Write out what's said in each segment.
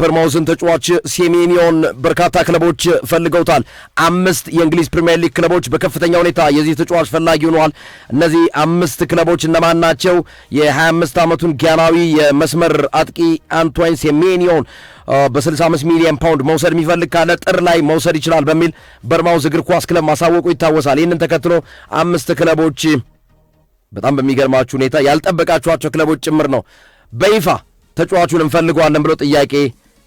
የበርማውዝን ተጫዋች ሴሜኒዮን በርካታ ክለቦች ፈልገውታል። 5 የእንግሊዝ ፕሪሚየር ሊግ ክለቦች በከፍተኛ ሁኔታ የዚህ ተጫዋች ፈላጊ ሆነዋል። እነዚህ 5 ክለቦች እነማን ናቸው? የ25 ዓመቱን ጋናዊ የመስመር አጥቂ አንቶine ሴሜኒዮን በ65 ሚሊዮን ፓውንድ መውሰድ የሚፈልግ ካለ ጥር ላይ መውሰድ ይችላል በሚል በርማውዝ እግር ኳስ ክለብ ማሳወቁ ይታወሳል። ይህንን ተከትሎ 5 ክለቦች በጣም በሚገርማችሁ ሁኔታ ያልጠበቃችኋቸው ክለቦች ጭምር ነው በይፋ ተጫዋቹን እንፈልገዋለን ብሎ ጥያቄ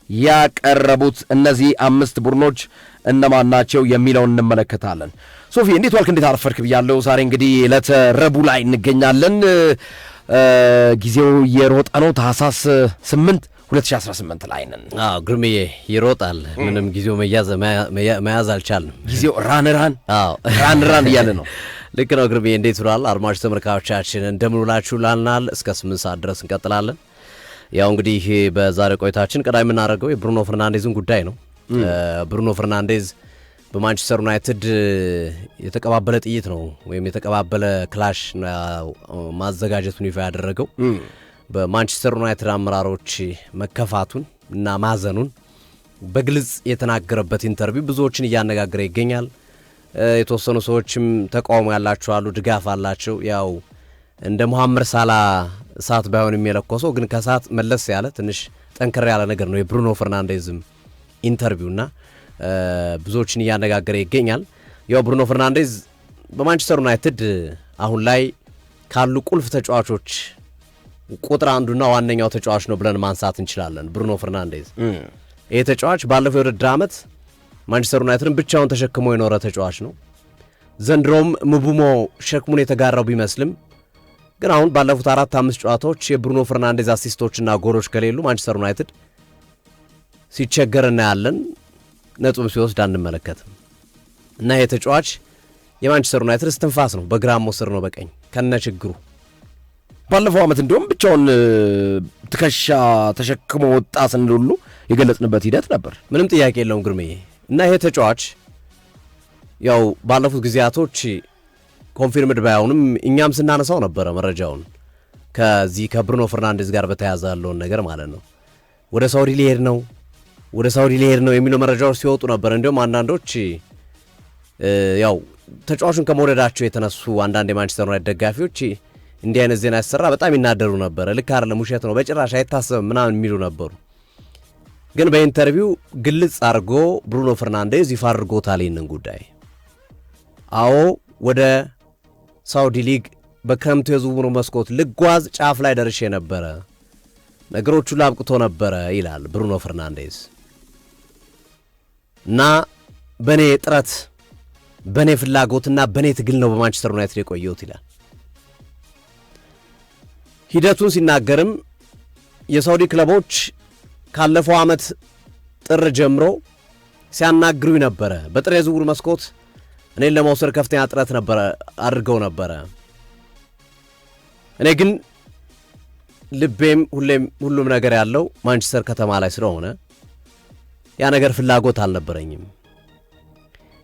ያቀረቡት። እነዚህ 5 ቡድኖች እነማን ናቸው የሚለውን እንመለከታለን። ሶፊ እንዴት ዋልክ? እንዴት አረፈርክ ብያለሁ። ዛሬ እንግዲህ ዕለተ ረቡዕ ላይ እንገኛለን። ጊዜው የሮጠ ነው። ታህሳስ 8 2018 ላይ ነን። ግርምዬ ይሮጣል። ምንም ጊዜው መያዝ አልቻልንም። ጊዜው ራን እያለ ነው። ልክ ነው ግርምዬ። እንዴት ውሏል? አድማጭ ተመልካቾቻችን እንደምን ውላችሁ ላልናል። እስከ 8 ሰዓት ድረስ እንቀጥላለን። ያው እንግዲህ በዛሬ ቆይታችን ቀዳሚ የምናደርገው የብሩኖ ፈርናንዴዝን ጉዳይ ነው። ብሩኖ ፈርናንዴዝ በማንቸስተር ዩናይትድ የተቀባበለ ጥይት ነው ወይም የተቀባበለ ክላሽ ማዘጋጀቱን ይፋ ያደረገው በማንቸስተር ዩናይትድ አመራሮች መከፋቱን እና ማዘኑን በግልጽ የተናገረበት ኢንተርቪው ብዙዎችን እያነጋገረ ይገኛል። የተወሰኑ ሰዎችም ተቃውሞ ያላቸው አሉ፣ ድጋፍ አላቸው። ያው እንደ መሐመድ ሳላ እሳት ባይሆን የሚለኮሰው ግን ከእሳት መለስ ያለ ትንሽ ጠንከር ያለ ነገር ነው የብሩኖ ፈርናንዴዝም ኢንተርቪውና ብዙዎችን እያነጋገረ ይገኛል። ያው ብሩኖ ፈርናንዴዝ በማንቸስተር ዩናይትድ አሁን ላይ ካሉ ቁልፍ ተጫዋቾች ቁጥር አንዱና ዋነኛው ተጫዋች ነው ብለን ማንሳት እንችላለን። ብሩኖ ፈርናንዴዝ ይሄ ተጫዋች ባለፈው የውድድር ዓመት ማንቸስተር ዩናይትድን ብቻውን ተሸክሞ የኖረ ተጫዋች ነው። ዘንድሮም ምቡሞ ሸክሙን የተጋራው ቢመስልም ግን አሁን ባለፉት 4-5 ጨዋታዎች የብሩኖ ፈርናንዴዝ አሲስቶችና ጎሎች ከሌሉ ማንቸስተር ዩናይትድ ሲቸገር እናያለን፣ ነጥብ ሲወስድ አንመለከትም። እና ይሄ ተጫዋች የማንቸስተር ዩናይትድ እስትንፋስ ነው። በግራም ሞስር ነው በቀኝ ከነ ችግሩ ባለፈው ዓመት እንደውም ብቻውን ትከሻ ተሸክሞ ወጣ ስንል ሁሉ የገለጽንበት ሂደት ነበር። ምንም ጥያቄ የለውም ግርምዬ። እና ይሄ ተጫዋች ያው ባለፉት ጊዜያቶች ኮንፊርምድ ባይሆንም እኛም ስናነሳው ነበረ መረጃውን ከዚህ ከብሩኖ ፈርናንዴዝ ጋር በተያያዘ ያለውን ነገር ማለት ነው። ወደ ሳውዲ ሊሄድ ነው የሚሉ መረጃዎች ሲወጡ ነበር። እንዲሁም አንዳንዶች ያው ተጫዋቹን ከመውደዳቸው የተነሱ አንዳንድ የማንቸስተር ዩናይትድ ደጋፊዎች እንዲህ አይነት ዜና ሲሰራ በጣም ይናደሩ ነበር። ልክ አይደለም፣ ውሸት ነው፣ በጭራሽ አይታሰብም ምናምን የሚሉ ነበሩ። ግን በኢንተርቪው ግልጽ አድርጎ ብሩኖ ፈርናንዴዝ ይፋ አድርጎታል ይህንን ጉዳይ። አዎ ወደ ሳውዲ ሊግ በክረምቱ የዝውውሩ መስኮት ልጓዝ ጫፍ ላይ ደርሼ ነበረ፣ ነገሮቹ ላብቅቶ ነበረ ይላል ብሩኖ ፈርናንዴዝ። እና በኔ ጥረት በኔ ፍላጎትና በኔ ትግል ነው በማንቸስተር ዩናይትድ የቆየሁት ይላል። ሂደቱን ሲናገርም የሳውዲ ክለቦች ካለፈው ዓመት ጥር ጀምሮ ሲያናግሩኝ ነበረ። በጥር የዝውውር መስኮት እኔን ለመውሰድ ከፍተኛ ጥረት አድርገው ነበረ። እኔ ግን ልቤም ሁሉም ነገር ያለው ማንቸስተር ከተማ ላይ ስለሆነ ያ ነገር ፍላጎት አልነበረኝም።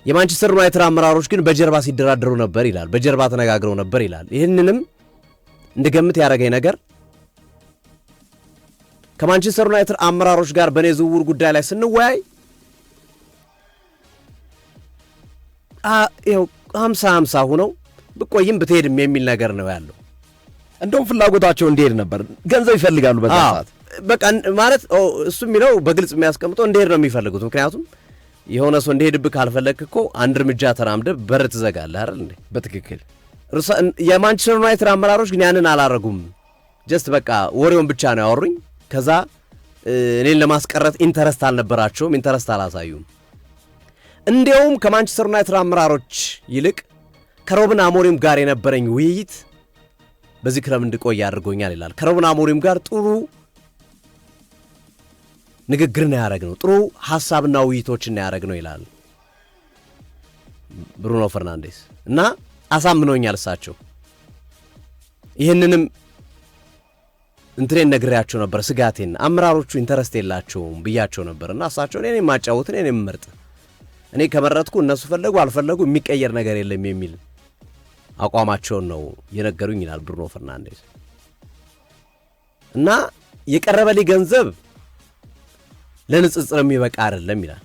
የማንቸስተር ዩናይትድ አመራሮች ግን በጀርባ ሲደራደሩ ነበር ይላል። በጀርባ ተነጋግረው ነበር ይላል። ይህንንም እንድገምት ያደረገኝ ነገር ከማንቸስተር ዩናይትድ አመራሮች ጋር በኔ ዝውውር ጉዳይ ላይ ስንወያይ ይኸው 50-50 ሆነው ብቆይም ብትሄድም የሚል ነገር ነው ያለው። እንደውም ፍላጎታቸው እንዲሄድ ነበር። ገንዘብ ይፈልጋሉ በዛ ሰዓት። በቃ ማለት እሱ የሚለው በግልጽ የሚያስቀምጠው እንዲሄድ ነው የሚፈልጉት። ምክንያቱም የሆነ ሰው እንዲሄድብህ ካልፈለግህ እኮ አንድ እርምጃ ተራምደህ በር ትዘጋለህ አይደል እንዴ? በትክክል የማንቸስተር ዩናይትድ አመራሮች ግን ያንን አላረጉም። ጀስት በቃ ወሬውን ብቻ ነው ያወሩኝ። ከዛ እኔን ለማስቀረት ኢንተረስት አልነበራቸውም፣ ኢንተረስት አላሳዩም። እንዲያውም ከማንቸስተር ዩናይትድ አመራሮች ይልቅ ከሮብን አሞሪም ጋር የነበረኝ ውይይት በዚህ ክለብ እንድቆይ አድርጎኛል ይላል። ከሮብን አሞሪም ጋር ጥሩ ንግግርና ያደረግነው ጥሩ ሐሳብና ውይይቶችን ያደረግነው ይላል ብሩኖ ፈርናንዴዝ። እና አሳምነውኛል እሳቸው። ይህንንም እንትኔን ነግሬያቸው ነበር፣ ስጋቴን አመራሮቹ ኢንተረስት የላቸውም ብያቸው ነበርና እሳቸው እኔ ማጫወት እኔ ምርጥ እኔ ከመረጥኩ እነሱ ፈለጉ አልፈለጉ የሚቀየር ነገር የለም የሚል አቋማቸውን ነው የነገሩኝ ይላል ብሩኖ ፈርናንዴዝ። እና የቀረበልኝ ገንዘብ ለንጽጽር የሚበቃ አይደለም ይላል።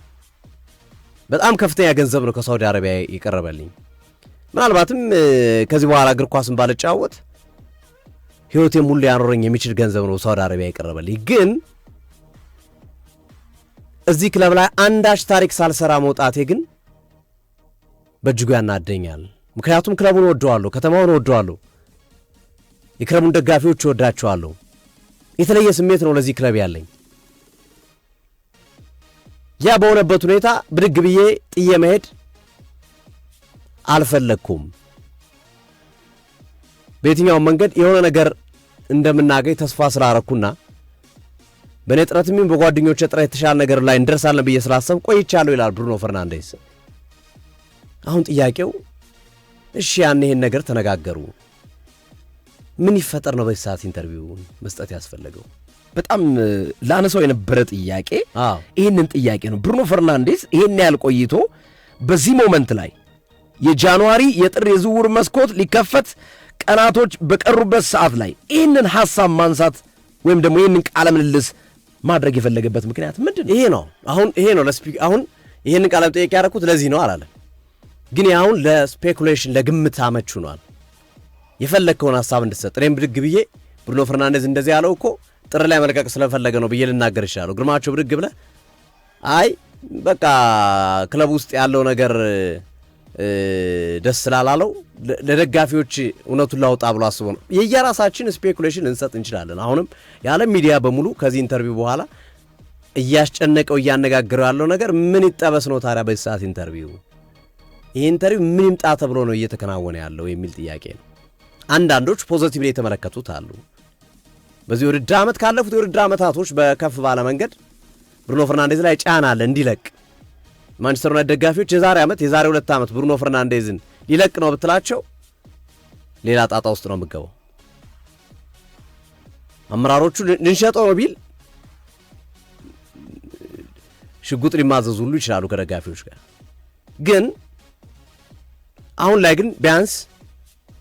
በጣም ከፍተኛ ገንዘብ ነው ከሳውዲ አረቢያ የቀረበልኝ። ምናልባትም ከዚህ በኋላ እግር ኳስን ባልጫወት ህይወቴን ሙሉ ያኖረኝ የሚችል ገንዘብ ነው ሳውዲ አረቢያ የቀረበልኝ። ግን እዚህ ክለብ ላይ አንዳች ታሪክ ሳልሰራ መውጣቴ ግን በእጅጉ ያናደኛል። ምክንያቱም ክለቡን ወደዋለሁ፣ ከተማውን ወደዋለሁ፣ የክለቡን ደጋፊዎች ወዳቸዋለሁ። የተለየ ስሜት ነው ለዚህ ክለብ ያለኝ። ያ በሆነበት ሁኔታ ብድግ ብዬ ጥዬ መሄድ አልፈለኩም። በየትኛው መንገድ የሆነ ነገር እንደምናገኝ ተስፋ ስላረኩና በኔ ጥረትም በጓደኞቼ ጥረት የተሻለ ነገር ላይ እንደርሳለን ብዬ ስላሰብ ቆይቻለሁ ይላል ብሩኖ ፈርናንዴዝ። አሁን ጥያቄው እሺ ያን ይሄን ነገር ተነጋገሩ፣ ምን ይፈጠር ነው በዚህ ሰዓት ኢንተርቪውን መስጠት ያስፈልገው? በጣም ላነሳው የነበረ ጥያቄ ይህንን ጥያቄ ነው። ብሩኖ ፈርናንዴዝ ይሄን ያህል ቆይቶ በዚህ ሞመንት ላይ የጃንዋሪ የጥር የዝውውር መስኮት ሊከፈት ቀናቶች በቀሩበት ሰዓት ላይ ይህንን ሐሳብ ማንሳት ወይም ደግሞ ይህንን ቃለ ምልልስ ማድረግ የፈለገበት ምክንያት ምንድን ነው? ይሄ ነው አሁን ይህንን ቃለ መጠይቅ ያደረኩት ለዚህ ነው አላለም። ግን አሁን ለስፔኩሌሽን ለግምት አመች ሆኗል። የፈለግከውን ሐሳብ እንድትሰጥ እኔም ብድግ ብዬ ብሩኖ ፈርናንዴዝ እንደዚህ ያለው እኮ ጥር ላይ መልቀቅ ስለፈለገ ነው ብዬ ልናገር ይችላል። ግርማቸው ብድግ ብለህ አይ በቃ ክለብ ውስጥ ያለው ነገር ደስ ስላላለው ለደጋፊዎች እውነቱን ላውጣ ብሎ አስቦ ነው። የየራሳችን ስፔኩሌሽን እንሰጥ እንችላለን። አሁንም የዓለም ሚዲያ በሙሉ ከዚህ ኢንተርቪው በኋላ እያስጨነቀው እያነጋገረው ያለው ነገር ምን ይጠበስ ነው ታዲያ በዚህ ሰዓት ኢንተርቪው ይህ ኢንተርቪው ምን ይምጣ ተብሎ ነው እየተከናወነ ያለው የሚል ጥያቄ ነው። አንዳንዶች ፖዚቲቭሊ የተመለከቱት አሉ። በዚህ ውድድር ዓመት ካለፉት የውድድር ዓመታቶች በከፍ ባለ መንገድ ብሩኖ ፈርናንዴዝ ላይ ጫና አለ እንዲለቅ። ማንቸስተር ዩናይትድ ደጋፊዎች የዛሬ 2 ዓመት ብሩኖ ፈርናንዴዝን ሊለቅ ነው ብትላቸው ሌላ ጣጣ ውስጥ ነው የምገባው። አመራሮቹ ልንሸጠው ነው ቢል ሽጉጥ ሊማዘዙ ሁሉ ይችላሉ ከደጋፊዎች ጋር። ግን አሁን ላይ ግን ቢያንስ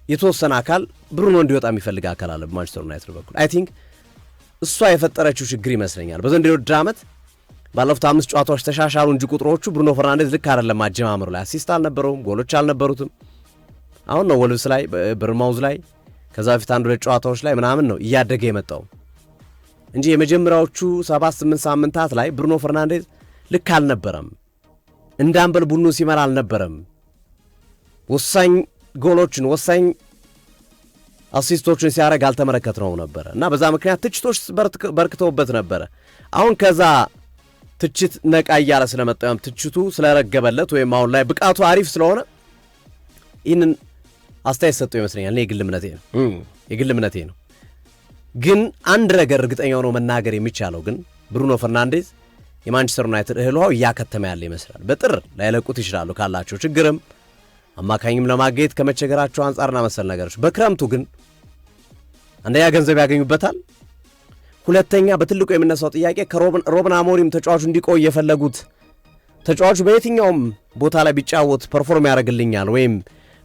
የተወሰነ አካል ብሩኖ እንዲወጣ የሚፈልግ አካል አለ በማንቸስተር ዩናይትድ በኩል። አይ ቲንክ እሷ የፈጠረችው ችግር ይመስለኛል። በዘንድሮው የውድድር ዓመት ባለፉት 5 ጨዋታዎች ተሻሻሉ እንጂ ቁጥሮቹ ብሩኖ ፈርናንዴዝ ልክ አይደለም። አጀማመሩ ላይ አሲስት አልነበረውም፣ ጎሎች አልነበሩትም። አሁን ነው ወልቭስ ላይ በርማውዝ ላይ ከዛ በፊት 1-2 ጨዋታዎች ላይ ምናምን ነው እያደገ የመጣው እንጂ የመጀመሪያዎቹ 7-8 ሳምንታት ላይ ብሩኖ ፈርናንዴዝ ልክ አልነበረም። እንዳንበል ቡድኑ ሲመራ አልነበረም። ወሳኝ ጎሎችን ወሳኝ አሲስቶችን ሲያደርግ አልተመለከትነው ነበር እና በዛ ምክንያት ትችቶች በርክተውበት ነበረ። አሁን ከዛ ትችት ነቃ እያለ ስለመጣም ትችቱ ስለረገበለት ወይም አሁን ላይ ብቃቱ አሪፍ ስለሆነ ይህንን አስተያየት ሰጠው ይመስለኛል። እኔ የግል እምነቴ ነው። ግን አንድ ነገር እርግጠኛ ሆኖ መናገር የሚቻለው ግን ብሩኖ ፈርናንዴዝ የማንቸስተር ዩናይትድ እህል ውሃው እያከተመ ያለ ይመስላል። በጥር ላይለቁት ይችላሉ ካላቸው ችግርም አማካኝም ለማግኘት ከመቸገራቸው አንጻርና መሰል ነገሮች። በክረምቱ ግን አንደኛ ገንዘብ ያገኙበታል፣ ሁለተኛ በትልቁ የምነሳው ጥያቄ ከሮብን አሞሪም ተጫዋቹ እንዲቆይ የፈለጉት ተጫዋቹ በየትኛውም ቦታ ላይ ቢጫወት ፐርፎርም ያደርግልኛል ወይም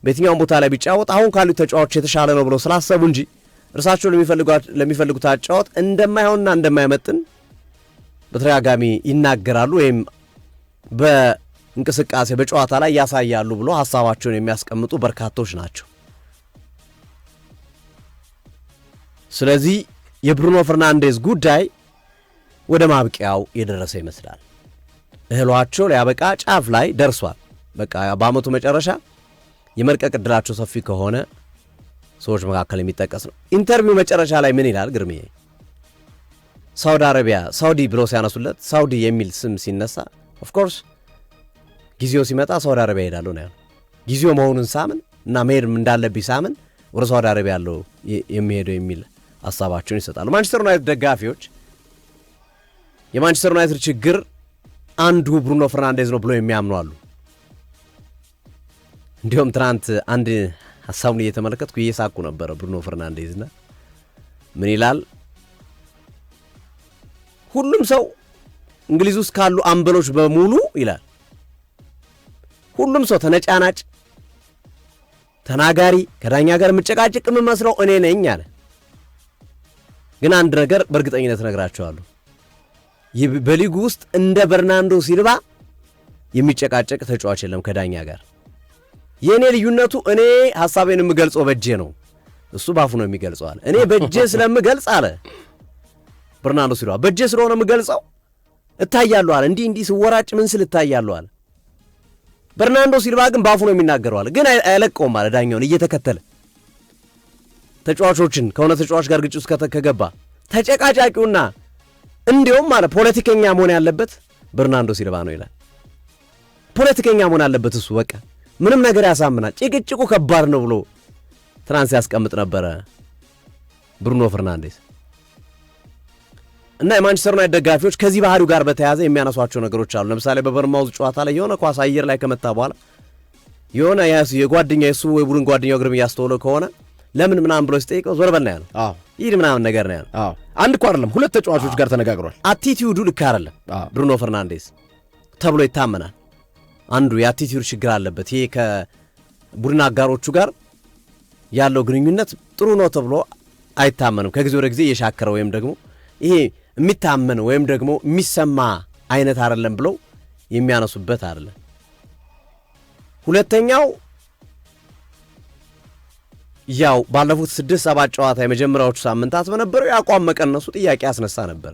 በየትኛውም ቦታ ላይ ቢጫወት አሁን ካሉት ተጫዋቾች የተሻለ ነው ብሎ ስላሰቡ እንጂ እርሳቸው ለሚፈልጉት አጫወት እንደማይሆንና እንደማይመጥን በተደጋጋሚ ይናገራሉ ወይም በእንቅስቃሴ በጨዋታ ላይ ያሳያሉ ብሎ ሐሳባቸውን የሚያስቀምጡ በርካቶች ናቸው። ስለዚህ የብሩኖ ፈርናንዴዝ ጉዳይ ወደ ማብቂያው የደረሰ ይመስላል። እህሏቸው ሊያበቃ ጫፍ ላይ ደርሷል። በቃ በአመቱ መጨረሻ የመልቀቅ ዕድላቸው ሰፊ ከሆነ ሰዎች መካከል የሚጠቀስ ነው። ኢንተርቪው መጨረሻ ላይ ምን ይላል ግርሜ? ሳውዲ አረቢያ ሳውዲ ብሎ ሲያነሱለት ሳውዲ የሚል ስም ሲነሳ ኦፍ ኮርስ ጊዜው ሲመጣ ሳውዲ አረቢያ ሄዳለሁ ነው ያለው። ጊዜው መሆኑን ሳምን እና መሄድ እንዳለብኝ ሳምን ወደ ሳውዲ አረቢያ ያለው የሚሄደው የሚል ሐሳባቸውን ይሰጣሉ። ማንቸስተር ዩናይትድ ደጋፊዎች የማንቸስተር ዩናይትድ ችግር አንዱ ብሩኖ ፈርናንዴዝ ነው ብሎ የሚያምኑ አሉ። እንዲሁም ትናንት አንድ ሐሳቡን እየተመለከትኩ እየሳቁ ነበረ ብሩኖ ፈርናንዴዝና ምን ይላል? ሁሉም ሰው እንግሊዝ ውስጥ ካሉ አምበሎች በሙሉ ይላል ሁሉም ሰው ተነጫናጭ፣ ተናጋሪ፣ ከዳኛ ጋር መጨቃጨቅ የምመስለው እኔ ነኝ አለ። ግን አንድ ነገር በእርግጠኝነት እነግራቸዋለሁ፣ በሊጉ ውስጥ እንደ በርናንዶ ሲልቫ የሚጨቃጨቅ ተጫዋች የለም ከዳኛ ጋር። የኔ ልዩነቱ እኔ ሐሳቤን የምገልጸው በእጄ ነው፣ እሱ ባፉ ነው የሚገልጸው አለ። እኔ በእጄ ስለምገልጽ አለ በርናንዶ ሲልቫ በእጄ ስለሆነ የምገልጸው እታያለሁ አለ። እንዲህ ስወራጭ ምን ስል እታያለሁ አለ። በርናንዶ ሲልቫ ግን ባፉ ነው የሚናገረው አለ። ግን አይለቀውም አለ ዳኛውን እየተከተለ ተጫዋቾችን ከሆነ ተጫዋች ጋር ግጭት ውስጥ ከገባ ተጨቃጫቂውና እንዲያውም ማለት ፖለቲከኛ መሆን ያለበት በርናንዶ ሲልቫ ነው ይላል። ፖለቲከኛ መሆን አለበት እሱ በቃ ምንም ነገር ያሳምናል፣ ጭቅጭቁ ከባድ ነው ብሎ ትናንት ያስቀምጥ ነበረ ብሩኖ ፈርናንዴዝ። እና የማንቸስተር ዩናይትድ ደጋፊዎች ከዚህ ባህሪው ጋር በተያያዘ የሚያነሷቸው ነገሮች አሉ። ለምሳሌ በበርንማውዝ ጨዋታ ላይ የሆነ ኳስ አየር ላይ ከመታ በኋላ የሆነ የጓደኛ የሱ ወይ ቡድን ጓደኛው ግርም እያስተውለው ከሆነ ለምን ምናምን ብሎ ሲጠይቀው ዞር በልና ያለው ይህ ምናምን ነገር ነው ያለው። አንድ እኮ አይደለም ሁለት ተጫዋቾች ጋር ተነጋግሯል። አቲቲዩዱ ልክ አይደለም ብሩኖ ፈርናንዴዝ ተብሎ ይታመናል። አንዱ የአቲቲዩድ ችግር አለበት። ይሄ ከቡድን አጋሮቹ ጋር ያለው ግንኙነት ጥሩ ነው ተብሎ አይታመንም። ከጊዜ ወደ ጊዜ እየሻከረ ወይም ደግሞ ይሄ የሚታመን ወይም ደግሞ የሚሰማ አይነት አይደለም ብለው የሚያነሱበት አይደለም። ሁለተኛው ያው ባለፉት 6-7 ጨዋታ የመጀመሪያዎቹ ሳምንታት በነበረው የአቋም መቀነሱ ጥያቄ ያስነሳ ነበር።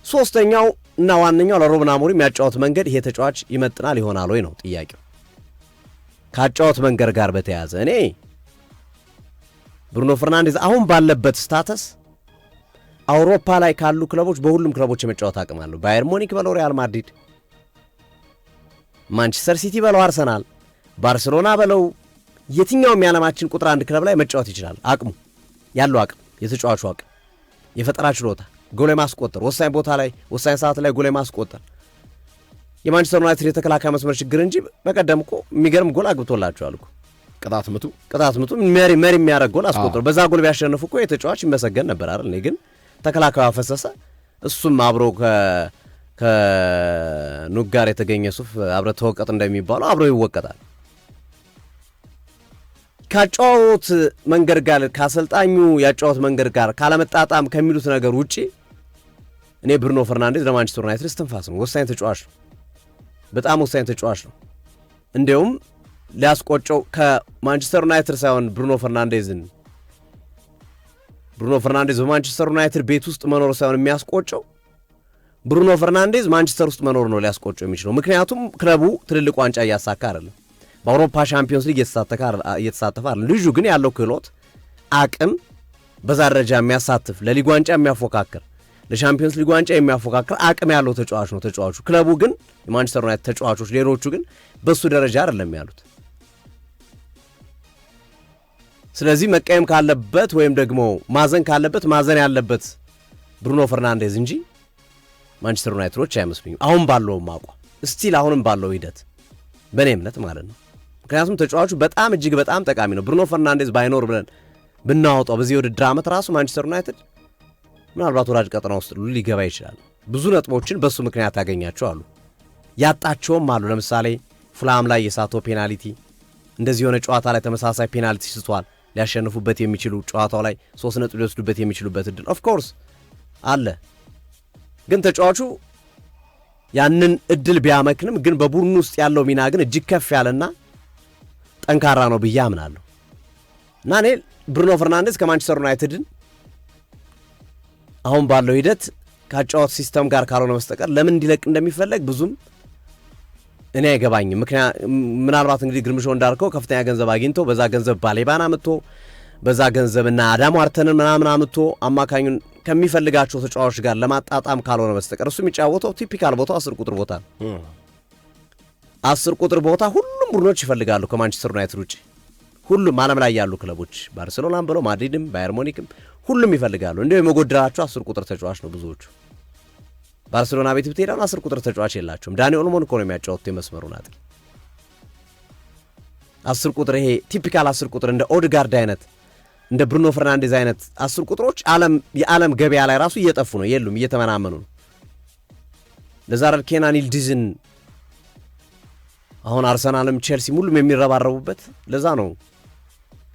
ሶስተኛው እና ዋነኛው ለሩበን አሞሪም የሚያጫወት መንገድ ይሄ ተጫዋች ይመጥናል ይሆናል ወይ ነው ጥያቄው። ካጫወት መንገድ ጋር በተያያዘ እኔ ብሩኖ ፈርናንዴዝ አሁን ባለበት ስታተስ አውሮፓ ላይ ካሉ ክለቦች በሁሉም ክለቦች የመጫወት አቅም አለው። ባየር ሙኒክ በለው፣ ሪያል ማድሪድ፣ ማንቸስተር ሲቲ በለው፣ አርሰናል፣ ባርሴሎና በለው የትኛውም የዓለማችን ቁጥር 1 ክለብ ላይ መጫወት ይችላል። አቅሙ ያለው አቅም፣ የተጫዋቹ አቅም፣ የፈጠራ ችሎታ፣ ጎል ማስቆጠር፣ ወሳኝ ቦታ ላይ ወሳኝ ሰዓት ላይ ጎል ማስቆጠር የማንቸስተር ዩናይትድ የተከላካይ መስመር ችግር እንጂ በቀደም እኮ የሚገርም ጎል አግብቶላቸዋል እኮ። ቅጣት ምቱ መሪ የሚያደርግ ጎል አስቆጠሩ። በዛ ጎል ቢያሸንፉ እኮ የተጫዋች ይመሰገን ነበር አይደል? እኔ ግን ተከላካዩ አፈሰሰ። እሱም አብሮ ከኑግ ጋር የተገኘ ሱፍ አብረ ተወቀጥ እንደሚባለው አብሮ ይወቀጣል። ካጫወት መንገድ ጋር ካሰልጣኙ ያጫወት መንገድ ጋር ካለመጣጣም ከሚሉት ነገር ውጪ እኔ ብሩኖ ፈርናንዴዝ ለማንቸስተር ዩናይትድ እስትንፋስ ነው። ወሳኝ ተጫዋች ነው። በጣም ወሳኝ ተጫዋች ነው። እንዲያውም ሊያስቆጨው ከማንቸስተር ዩናይትድ ሳይሆን ብሩኖ ፈርናንዴዝ በማንቸስተር ዩናይትድ ቤት ውስጥ መኖር ሳይሆን የሚያስቆጨው ብሩኖ ፈርናንዴዝ ማንቸስተር ውስጥ መኖር ነው ሊያስቆጨው የሚችለው። ምክንያቱም ክለቡ ትልልቅ ዋንጫ እያሳካ አይደለም፣ በአውሮፓ ሻምፒዮንስ ሊግ እየተሳተፈ አይደለም። ልጁ ግን ያለው ክህሎት፣ አቅም በዛ ደረጃ የሚያሳትፍ ለሊግ ዋንጫ የሚያፎካክር ለሻምፒዮንስ ሊግ ዋንጫ የሚያፎካክር አቅም ያለው ተጫዋች ነው ተጫዋቹ። ክለቡ ግን የማንቸስተር ዩናይትድ ተጫዋቾች ሌሎቹ ግን በሱ ደረጃ አይደለም ያሉት። ስለዚህ መቀየም ካለበት ወይም ደግሞ ማዘን ካለበት ማዘን ያለበት ብሩኖ ፈርናንዴዝ እንጂ ማንቸስተር ዩናይትዶች አይመስሉኝም። አሁን ባለው አቋም ስቲል አሁንም ባለው ሂደት በእኔ እምነት ማለት ነው። ምክንያቱም ተጫዋቹ በጣም እጅግ በጣም ጠቃሚ ነው። ብሩኖ ፈርናንዴዝ ባይኖር ብለን ብናወጣው በዚህ ውድድር ዓመት ራሱ ማንቸስተር ዩናይትድ ምናልባት ወራጅ ቀጠና ውስጥ ሊገባ ይችላል። ብዙ ነጥቦችን በሱ ምክንያት ያገኛቸው አሉ፣ ያጣቸውም አሉ። ለምሳሌ ፉላም ላይ የሳተው ፔናልቲ፣ እንደዚህ የሆነ ጨዋታ ላይ ተመሳሳይ ፔናልቲ ስቷል። ሊያሸንፉበት የሚችሉ ጨዋታው ላይ 3 ነጥብ ሊወስዱበት የሚችሉበት እድል ኦፍ ኮርስ አለ። ግን ተጫዋቹ ያንን እድል ቢያመክንም ግን በቡድኑ ውስጥ ያለው ሚና ግን እጅግ ከፍ ያለና ጠንካራ ነው ብዬ አምናለሁ። እና እኔ ብሩኖ ፈርናንዴዝ ከማንቸስተር ዩናይትድን አሁን ባለው ሂደት ካጫወት ሲስተም ጋር ካልሆነ በስተቀር ለምን እንዲለቅ እንደሚፈለግ ብዙም እኔ አይገባኝም። ምናልባት እንግዲህ ግርምሾ እንዳልከው ከፍተኛ ገንዘብ አግኝቶ በዛ ገንዘብ ባሌባን አምጥቶ በዛ ገንዘብና አዳም ዋርተንን ምናምን አምጥቶ አማካኙን ከሚፈልጋቸው ተጫዋቾች ጋር ለማጣጣም ካልሆነ በስተቀር እሱ የሚጫወተው ቲፒካል ቦታው 10 ቁጥር ቦታ ነው። 10 ቁጥር ቦታ ሁሉም ቡድኖች ይፈልጋሉ ከማንቸስተር ዩናይትድ ውጪ። ሁሉም ዓለም ላይ ያሉ ክለቦች ባርሴሎናም ብለው ማድሪድም ባየር ሙኒክም ሁሉም ይፈልጋሉ። እንደው የመጎደላቸው 10 ቁጥር ተጫዋች ነው ብዙዎቹ። ባርሴሎና ቤት ብትሄዳው 10 ቁጥር ተጫዋች የላቸውም። ዳኒ ኦልሞን እኮ ነው የሚያጫወቱት የመስመሩን አጥቂ 10 ቁጥር። ይሄ ቲፒካል 10 ቁጥር እንደ ኦድጋርድ አይነት እንደ ብሩኖ ፈርናንዴዝ አይነት 10 ቁጥሮች የዓለም ገበያ ላይ ራሱ እየጠፉ ነው፣ የሉም፣ እየተመናመኑ ነው። ለዛሬ ኬናን ይልዲዝን አሁን አርሰናልም ቼልሲ ሁሉም የሚረባረቡበት ለዛ ነው።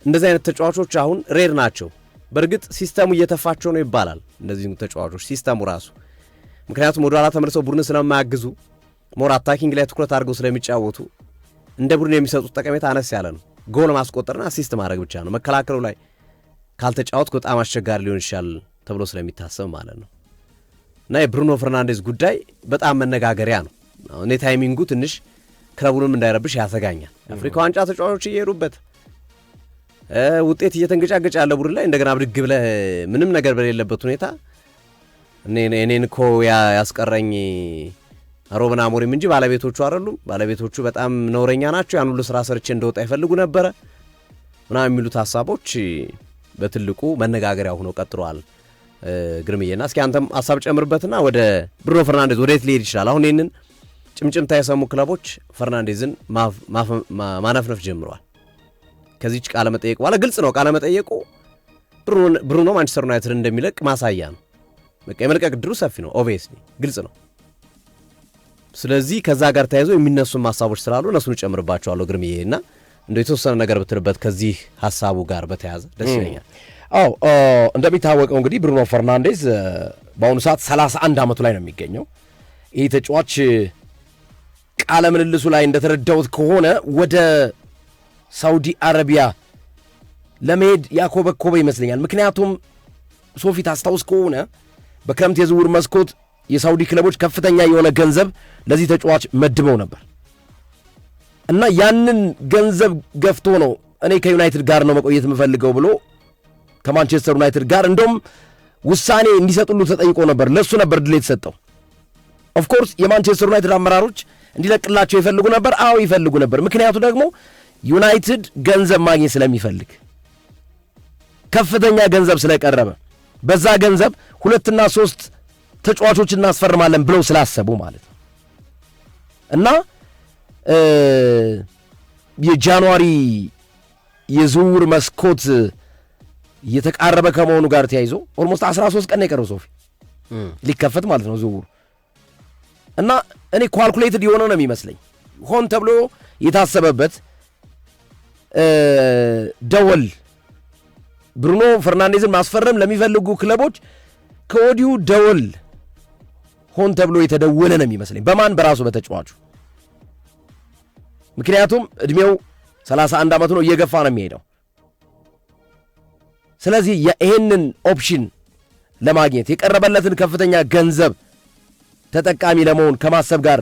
እንደዚህ አይነት ተጫዋቾች አሁን ሬር ናቸው። በእርግጥ ሲስተሙ እየተፋቸው ነው ይባላል። እንደዚህ ተጫዋቾች ሲስተሙ ራሱ ምክንያቱም ወደ ኋላ ተመልሰው ቡድን ስለማያግዙ ሞር አታኪንግ ላይ ትኩረት አድርገው ስለሚጫወቱ እንደ ቡድን የሚሰጡት ጠቀሜታ አነስ ያለ ነው። ጎል ማስቆጠርና አሲስት ማድረግ ብቻ ነው። መከላከሉ ላይ ካልተጫወትክ በጣም አስቸጋሪ ሊሆን ይችላል ተብሎ ስለሚታሰብ ማለት ነው። እና የብሩኖ ፈርናንዴዝ ጉዳይ በጣም መነጋገሪያ ነው። እኔ ታይሚንጉ ትንሽ ክለቡንም እንዳይረብሽ ያሰጋኛል። አፍሪካ ዋንጫ ተጫዋቾች እየሄዱበት ውጤት እየተንገጫገጫ ያለ ቡድን ላይ እንደገና ብድግ ብለህ ምንም ነገር በሌለበት ሁኔታ እኔን እኮ ያስቀረኝ ሮበን አሞሪም እንጂ ባለቤቶቹ አይደሉም። ባለቤቶቹ በጣም ነውረኛ ናቸው። ያን ሁሉ ስራ ሰርቼ እንደወጣ ይፈልጉ ነበረ ምናምን የሚሉት ሀሳቦች በትልቁ መነጋገሪያ ሆነው ቀጥረዋል። ግርምዬና እስኪ አንተም ሀሳብ ጨምርበትና ወደ ብሩኖ ፈርናንዴዝ ወዴት ሊሄድ ይችላል? አሁን ይህንን ጭምጭምታ የሰሙ ክለቦች ፈርናንዴዝን ማነፍነፍ ጀምረዋል። ከዚች ቃለ መጠየቅ በኋላ ግልጽ ነው። ቃለ መጠየቁ ብሩኖ ማንቸስተር ዩናይትድ እንደሚለቅ ማሳያ ነው። በቃ የመልቀቅ ድሩ ሰፊ ነው። ኦብቪየስሊ ግልጽ ነው። ስለዚህ ከዛ ጋር ተያይዞ የሚነሱ ሀሳቦች ስላሉ እነሱን ጨምርባቸዋለሁ። ግርምዬና እንደው የተወሰነ ነገር ብትልበት ከዚህ ሀሳቡ ጋር በተያያዘ ደስ ይለኛል። አዎ እንደሚታወቀው እንግዲህ ብሩኖ ፈርናንዴዝ በአሁኑ ሰዓት 31 ዓመቱ ላይ ነው የሚገኘው። ይህ ተጫዋች ቃለ ምልልሱ ላይ እንደተረዳሁት ከሆነ ወደ ሳውዲ አረቢያ ለመሄድ ያኮበኮበ ይመስለኛል። ምክንያቱም ሶፊት አስታውስ ከሆነ በክረምት የዝውውር መስኮት የሳውዲ ክለቦች ከፍተኛ የሆነ ገንዘብ ለዚህ ተጫዋች መድበው ነበር እና ያንን ገንዘብ ገፍቶ ነው እኔ ከዩናይትድ ጋር ነው መቆየት የምፈልገው ብሎ ከማንቸስተር ዩናይትድ ጋር እንደውም ውሳኔ እንዲሰጡሉ ተጠይቆ ነበር። ለሱ ነበር ድል የተሰጠው። ኦፍ ኮርስ የማንቸስተር ዩናይትድ አመራሮች እንዲለቅላቸው ይፈልጉ ነበር። አዎ ይፈልጉ ነበር። ምክንያቱ ደግሞ ዩናይትድ ገንዘብ ማግኘት ስለሚፈልግ ከፍተኛ ገንዘብ ስለቀረበ በዛ ገንዘብ 2 እና 3 ተጫዋቾች እናስፈርማለን ብለው ስላሰቡ ማለት ነው። እና የጃንዋሪ የዝውውር መስኮት እየተቃረበ ከመሆኑ ጋር ተያይዞ ኦልሞስት 13 ቀን የቀረው ሶፊ ሊከፈት ማለት ነው ዝውውሩ። እና እኔ ኳልኩሌትድ የሆነ ነው የሚመስለኝ ሆን ተብሎ የታሰበበት ደወል ብሩኖ ፈርናንዴዝን ማስፈረም ለሚፈልጉ ክለቦች ከወዲሁ ደወል ሆን ተብሎ የተደወለ ነው የሚመስለኝ። በማን? በራሱ በተጫዋቹ። ምክንያቱም እድሜው 31 ዓመቱ ነው፣ እየገፋ ነው የሚሄደው። ስለዚህ ይህንን ኦፕሽን ለማግኘት የቀረበለትን ከፍተኛ ገንዘብ ተጠቃሚ ለመሆን ከማሰብ ጋር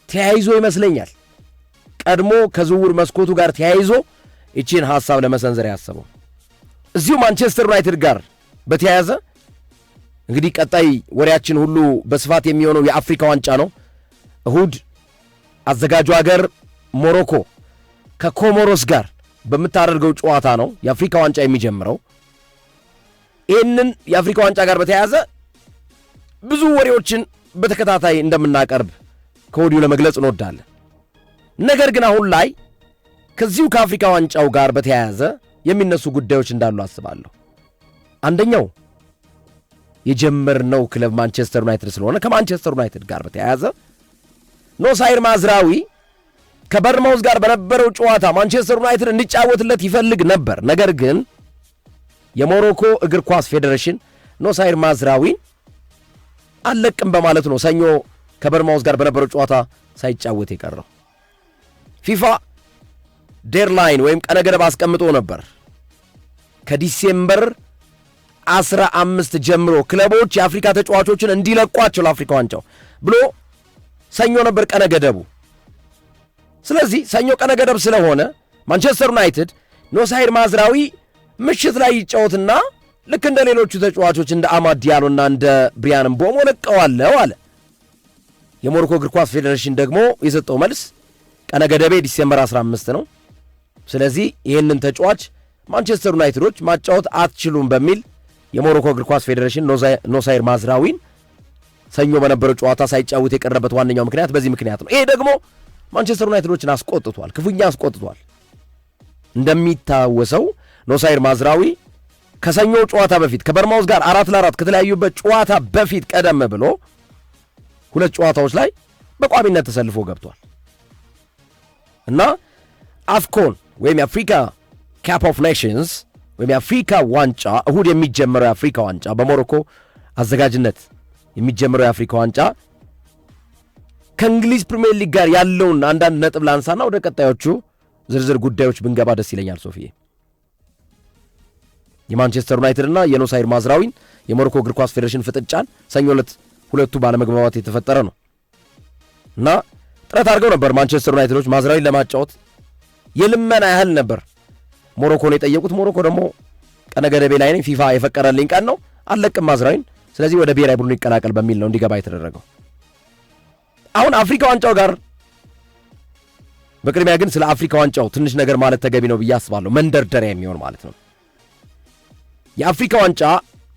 ተያይዞ ይመስለኛል ቀድሞ ከዝውውር መስኮቱ ጋር ተያይዞ እቺን ሐሳብ ለመሰንዘር ያሰበው። እዚሁ ማንቸስተር ዩናይትድ ጋር በተያያዘ እንግዲህ ቀጣይ ወሬያችን ሁሉ በስፋት የሚሆነው የአፍሪካ ዋንጫ ነው። እሁድ አዘጋጁ ሀገር ሞሮኮ ከኮሞሮስ ጋር በምታደርገው ጨዋታ ነው የአፍሪካ ዋንጫ የሚጀምረው። ይህንን የአፍሪካ ዋንጫ ጋር በተያያዘ ብዙ ወሬዎችን በተከታታይ እንደምናቀርብ ከወዲሁ ለመግለጽ እንወዳለን። ነገር ግን አሁን ላይ ከዚሁ ከአፍሪካ ዋንጫው ጋር በተያያዘ የሚነሱ ጉዳዮች እንዳሉ አስባለሁ። አንደኛው የጀመርነው ክለብ ማንቸስተር ዩናይትድ ስለሆነ ከማንቸስተር ዩናይትድ ጋር በተያያዘ ኖሳይር ማዝራዊ ከበርንማውዝ ጋር በነበረው ጨዋታ ማንቸስተር ዩናይትድ እንዲጫወትለት ይፈልግ ነበር። ነገር ግን የሞሮኮ እግር ኳስ ፌዴሬሽን ኖሳይር ማዝራዊን አለቅም በማለት ነው ሰኞ ከበርንማውዝ ጋር በነበረው ጨዋታ ሳይጫወት የቀረው። ፊፋ ዴድላይን ወይም ቀነ ገደብ አስቀምጦ ነበር ከዲሴምበር 15 ጀምሮ ክለቦች የአፍሪካ ተጫዋቾችን እንዲለቋቸው ለአፍሪካ ዋንጫው ብሎ ሰኞ ነበር ቀነ ገደቡ። ስለዚህ ሰኞ ቀነ ገደብ ስለሆነ ማንቸስተር ዩናይትድ ኖሳይር ማዝራዊ ምሽት ላይ ይጫወትና ልክ እንደ ሌሎቹ ተጫዋቾች እንደ አማድ ዲያሎና እንደ ብሪያን ምቦሞ ለቀዋለሁ አለ። የሞሮኮ እግር ኳስ ፌዴሬሽን ደግሞ የሰጠው መልስ ቀነ ገደቤ ዲሴምበር 15 ነው። ስለዚህ ይህንን ተጫዋች ማንቸስተር ዩናይትዶች ማጫወት አትችሉም በሚል የሞሮኮ እግር ኳስ ፌዴሬሽን ኖሳይር ማዝራዊን ሰኞ በነበረው ጨዋታ ሳይጫወት የቀረበት ዋነኛው ምክንያት በዚህ ምክንያት ነው። ይሄ ደግሞ ማንቸስተር ዩናይትዶችን አስቆጥቷል፣ ክፉኛ አስቆጥቷል። እንደሚታወሰው ኖሳይር ማዝራዊ ከሰኞው ጨዋታ በፊት ከበርንማውዝ ጋር 4-4 ከተለያዩበት ጨዋታ በፊት ቀደም ብሎ 2 ጨዋታዎች ላይ በቋሚነት ተሰልፎ ገብቷል እና አፍኮን ወይም የአፍሪካ ካፕ ኦፍ ኔሽንስ ወይም የአፍሪካ ዋንጫ እሁድ የሚጀመረው የአፍሪካ ዋንጫ በሞሮኮ አዘጋጅነት የሚጀምረው የአፍሪካ ዋንጫ ከእንግሊዝ ፕሪሚየር ሊግ ጋር ያለውን አንዳንድ ነጥብ ላንሳና ወደ ቀጣዮቹ ዝርዝር ጉዳዮች ብንገባ ደስ ይለኛል። ሶፊዬ የማንቸስተር ዩናይትድ እና የኖሳይር ማዝራዊን የሞሮኮ እግር ኳስ ፌዴሬሽን ፍጥጫን ሰኞ ዕለት ሁለቱ ባለመግባባት የተፈጠረ ነው እና ጥረት አድርገው ነበር ማንቸስተር ዩናይትዶች ማዝራዊን ለማጫወት የልመና ያህል ነበር ሞሮኮን የጠየቁት። ሞሮኮ ደግሞ ቀነ ገደቤ ላይ ነኝ፣ ፊፋ የፈቀደልኝ ቀን ነው፣ አልለቅም ማዝራዊን፣ ስለዚህ ወደ ብሔራዊ ቡድኑ ይቀላቀል በሚል ነው እንዲገባ የተደረገው። አሁን አፍሪካ ዋንጫው ጋር በቅድሚያ ግን ስለ አፍሪካ ዋንጫው ትንሽ ነገር ማለት ተገቢ ነው ብዬ አስባለሁ፣ መንደርደሪያ የሚሆን ማለት ነው። የአፍሪካ ዋንጫ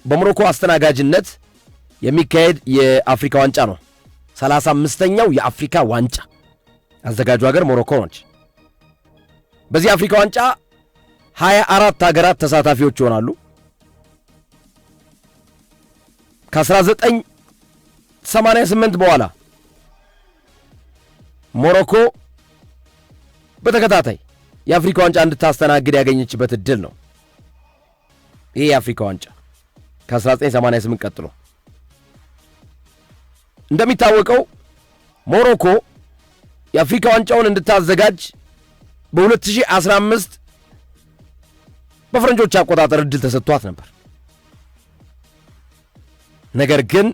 በሞሮኮ አስተናጋጅነት የሚካሄድ የአፍሪካ ዋንጫ ነው። 35ኛው የአፍሪካ ዋንጫ አዘጋጁ ሀገር ሞሮኮ ነች። በዚህ አፍሪካ ዋንጫ 24 ሀገራት ተሳታፊዎች ይሆናሉ። ከ1988 በኋላ ሞሮኮ በተከታታይ የአፍሪካ ዋንጫ እንድታስተናግድ ያገኘችበት እድል ነው። ይሄ የአፍሪካ ዋንጫ ከ1988 ቀጥሎ እንደሚታወቀው ሞሮኮ የአፍሪካ ዋንጫውን እንድታዘጋጅ በ2015 በፈረንጆች አቆጣጠር እድል ተሰጥቷት ነበር። ነገር ግን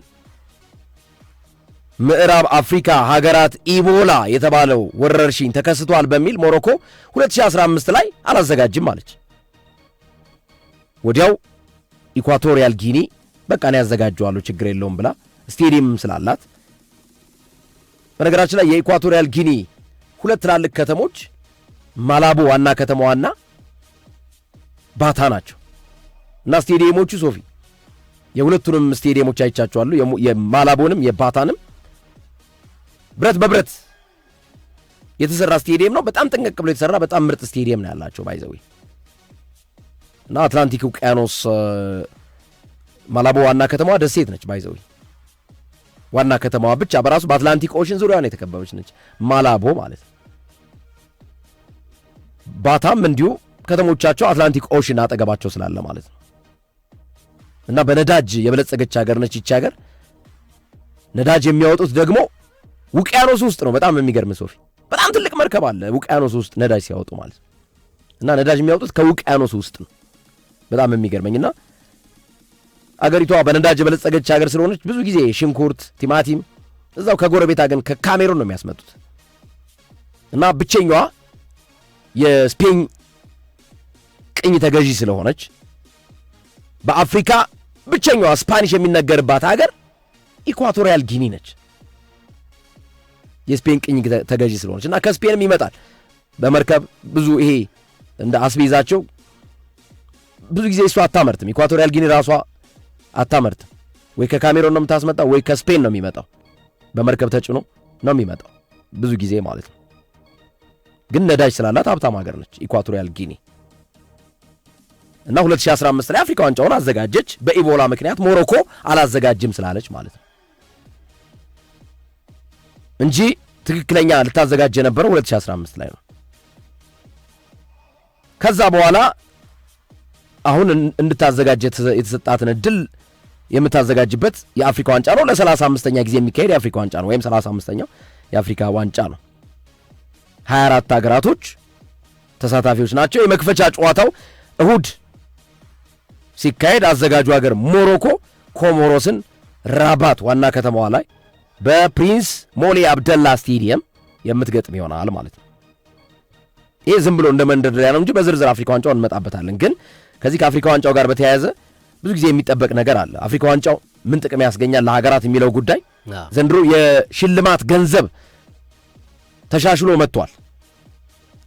ምዕራብ አፍሪካ ሀገራት ኢቦላ የተባለው ወረርሽኝ ተከስቷል በሚል ሞሮኮ 2015 ላይ አላዘጋጅም አለች። ወዲያው ኢኳቶሪያል ጊኒ በቃ ነው ያዘጋጀዋለሁ ችግር የለውም ብላ ስቴዲየም ስላላት፣ በነገራችን ላይ የኢኳቶሪያል ጊኒ ሁለት ትላልቅ ከተሞች ማላቦ ዋና ከተማዋና ባታ ናቸው እና ስቴዲየሞቹ ሶፊ የሁለቱንም ስቴዲየሞች አይቻቸዋለሁ፣ የማላቦንም የባታንም ብረት በብረት የተሰራ ስቴዲየም ነው። በጣም ጥንቅቅ ብሎ የተሰራ በጣም ምርጥ ስቴዲየም ነው ያላቸው ባይዘዊ እና አትላንቲክ ውቅያኖስ ማላቦ ዋና ከተማዋ ደሴት ነች ባይዘዊ ዋና ከተማዋ ብቻ በራሱ በአትላንቲክ ኦሽን ዙሪያ ነው የተከበበች ነች ማላቦ ማለት ነው። ባታም እንዲሁ ከተሞቻቸው አትላንቲክ ኦሽን አጠገባቸው ስላለ ማለት ነው እና በነዳጅ የበለጸገች ሀገር ነች ይቺ ሀገር። ነዳጅ የሚያወጡት ደግሞ ውቅያኖስ ውስጥ ነው። በጣም የሚገርም ሶፊ በጣም ትልቅ መርከብ አለ ውቅያኖስ ውስጥ ነዳጅ ሲያወጡ ማለት ነው እና ነዳጅ የሚያወጡት ከውቅያኖስ ውስጥ ነው። በጣም የሚገርመኝና አገሪቷ በነዳጅ የበለጸገች ሀገር ስለሆነች ብዙ ጊዜ ሽንኩርት፣ ቲማቲም እዛው ከጎረቤት ሀገር ከካሜሩን ነው የሚያስመጡት እና ብቸኛዋ የስፔን ቅኝ ተገዢ ስለሆነች በአፍሪካ ብቸኛዋ ስፓኒሽ የሚነገርባት ሀገር ኢኳቶሪያል ጊኒ ነች። የስፔን ቅኝ ተገዢ ስለሆነች እና ከስፔንም ይመጣል በመርከብ ብዙ ይሄ እንደ አስቤዛቸው ብዙ ጊዜ እሷ አታመርትም። ኢኳቶሪያል ጊኒ ራሷ አታመርትም። ወይ ከካሜሮን ነው የምታስመጣው ወይ ከስፔን ነው የሚመጣው። በመርከብ ተጭኖ ነው የሚመጣው ብዙ ጊዜ ማለት ነው። ግን ነዳጅ ስላላት ሀብታም ሀገር ነች ኢኳቶሪያል ጊኒ እና 2015 ላይ አፍሪካ ዋንጫውን አዘጋጀች። በኢቦላ ምክንያት ሞሮኮ አላዘጋጅም ስላለች ማለት ነው እንጂ ትክክለኛ ልታዘጋጅ የነበረው 2015 ላይ ነው። ከዛ በኋላ አሁን እንድታዘጋጅ የተሰጣትን እድል የምታዘጋጅበት የአፍሪካ ዋንጫ ነው። ለ35ኛ ጊዜ የሚካሄድ የአፍሪካ ዋንጫ ነው ወይም 35ኛው የአፍሪካ ዋንጫ ነው። 24 ሀገራቶች ተሳታፊዎች ናቸው። የመክፈቻ ጨዋታው እሁድ ሲካሄድ አዘጋጁ ሀገር ሞሮኮ ኮሞሮስን ራባት ዋና ከተማዋ ላይ በፕሪንስ ሞሊ አብደላ ስቴዲየም የምትገጥም ይሆናል ማለት ነው። ይህ ዝም ብሎ እንደ መንደርደሪያ ነው እንጂ በዝርዝር አፍሪካ ዋንጫውን እንመጣበታለን። ግን ከዚህ ከአፍሪካ ዋንጫው ጋር በተያያዘ ብዙ ጊዜ የሚጠበቅ ነገር አለ። አፍሪካ ዋንጫው ምን ጥቅም ያስገኛል ለሀገራት የሚለው ጉዳይ ዘንድሮ የሽልማት ገንዘብ ተሻሽሎ መጥቷል።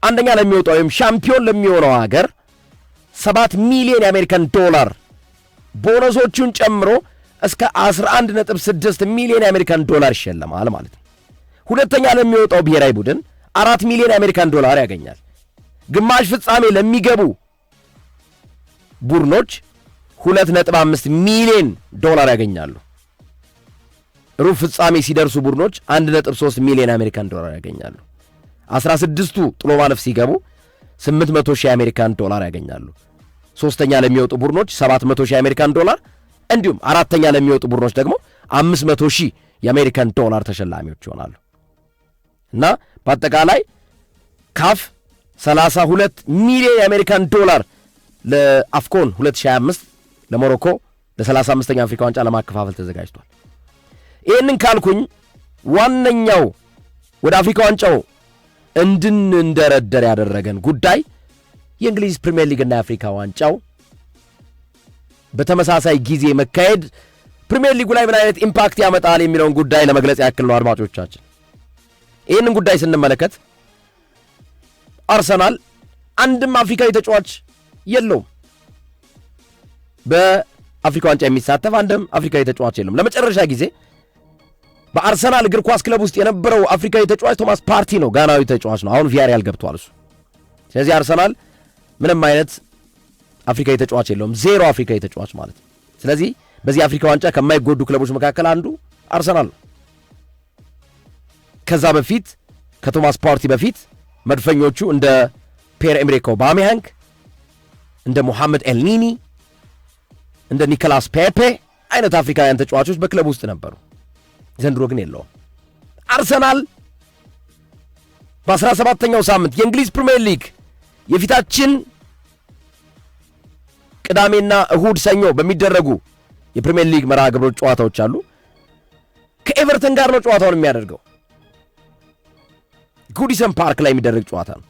አንደኛ ለሚወጣው ወይም ሻምፒዮን ለሚሆነው ሀገር 7 ሚሊዮን የአሜሪካን ዶላር ቦነሶቹን ጨምሮ እስከ 11.6 ሚሊዮን የአሜሪካን ዶላር ይሸለማል ማለት ነው። ሁለተኛ ለሚወጣው ብሔራዊ ቡድን 4 ሚሊዮን የአሜሪካን ዶላር ያገኛል። ግማሽ ፍጻሜ ለሚገቡ ቡድኖች 2.5 ሚሊዮን ዶላር ያገኛሉ። ሩብ ፍጻሜ ሲደርሱ ቡድኖች 1.3 ሚሊዮን የአሜሪካን ዶላር ያገኛሉ። 16ቱ ጥሎ ማለፍ ሲገቡ 800,000 የአሜሪካን ዶላር ያገኛሉ። ሶስተኛ ለሚወጡ ቡድኖች 700,000 የአሜሪካን ዶላር እንዲሁም አራተኛ ለሚወጡ ቡድኖች ደግሞ 500,000 የአሜሪካን ዶላር ተሸላሚዎች ይሆናሉ። እና በአጠቃላይ ካፍ 32 ሚሊዮን የአሜሪካን ዶላር ለአፍኮን 2025 ለሞሮኮ ለ35ኛ አፍሪካ ዋንጫ ለማከፋፈል ተዘጋጅቷል። ይህንን ካልኩኝ ዋነኛው ወደ አፍሪካ ዋንጫው እንድንደረደር ያደረገን ጉዳይ የእንግሊዝ ፕሪሚየር ሊግ እና የአፍሪካ ዋንጫው በተመሳሳይ ጊዜ መካሄድ ፕሪሚየር ሊጉ ላይ ምን አይነት ኢምፓክት ያመጣል የሚለውን ጉዳይ ለመግለጽ ያክል ነው። አድማጮቻችን ይህንን ጉዳይ ስንመለከት አርሰናል አንድም አፍሪካዊ ተጫዋች የለውም። በአፍሪካ ዋንጫ የሚሳተፍ አንድም አፍሪካዊ ተጫዋች የለውም። ለመጨረሻ ጊዜ በአርሰናል እግር ኳስ ክለብ ውስጥ የነበረው አፍሪካዊ ተጫዋች ቶማስ ፓርቲ ነው። ጋናዊ ተጫዋች ነው። አሁን ቪያሪያል ገብቷል እሱ። ስለዚህ አርሰናል ምንም አይነት አፍሪካዊ ተጫዋች የለውም። ዜሮ አፍሪካዊ ተጫዋች ማለት ነው። ስለዚህ በዚህ አፍሪካ ዋንጫ ከማይጎዱ ክለቦች መካከል አንዱ አርሰናል ነው። ከዛ በፊት ከቶማስ ፓርቲ በፊት መድፈኞቹ እንደ ፒየር ኤምሪክ ኦባሜያንግ፣ እንደ ሙሐመድ ኤልኒኒ፣ እንደ ኒኮላስ ፔፔ አይነት አፍሪካውያን ተጫዋቾች በክለብ ውስጥ ነበሩ። ዘንድሮ ግን የለውም። አርሰናል በ17ኛው ሳምንት የእንግሊዝ ፕሪሚየር ሊግ የፊታችን ቅዳሜና እሁድ ሰኞ በሚደረጉ የፕሪሚየር ሊግ መርሃ ግብሮች ጨዋታዎች አሉ። ከኤቨርተን ጋር ነው ጨዋታውን የሚያደርገው። ጉዲሰን ፓርክ ላይ የሚደረግ ጨዋታ ነው።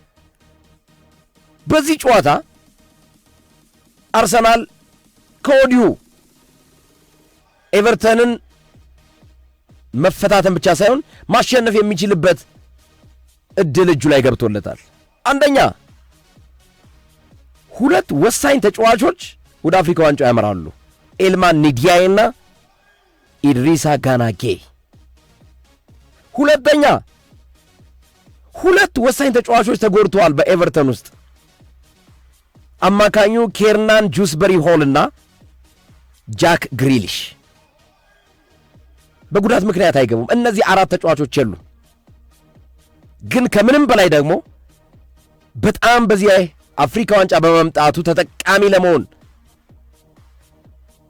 በዚህ ጨዋታ አርሰናል ከወዲሁ ኤቨርተንን መፈታተን ብቻ ሳይሆን ማሸነፍ የሚችልበት እድል እጁ ላይ ገብቶለታል። አንደኛ ሁለት ወሳኝ ተጫዋቾች ወደ አፍሪካ ዋንጫ ያመራሉ። ኤልማን ኒዲያይና ኢድሪሳ ጋናጌ። ሁለተኛ ሁለት ወሳኝ ተጫዋቾች ተጎድተዋል በኤቨርተን ውስጥ። አማካኙ ኬርናን ጁስበሪ ሆልና ጃክ ግሪሊሽ በጉዳት ምክንያት አይገቡም። እነዚህ አራት ተጫዋቾች የሉ። ግን ከምንም በላይ ደግሞ በጣም በዚህ አፍሪካ ዋንጫ በመምጣቱ ተጠቃሚ ለመሆን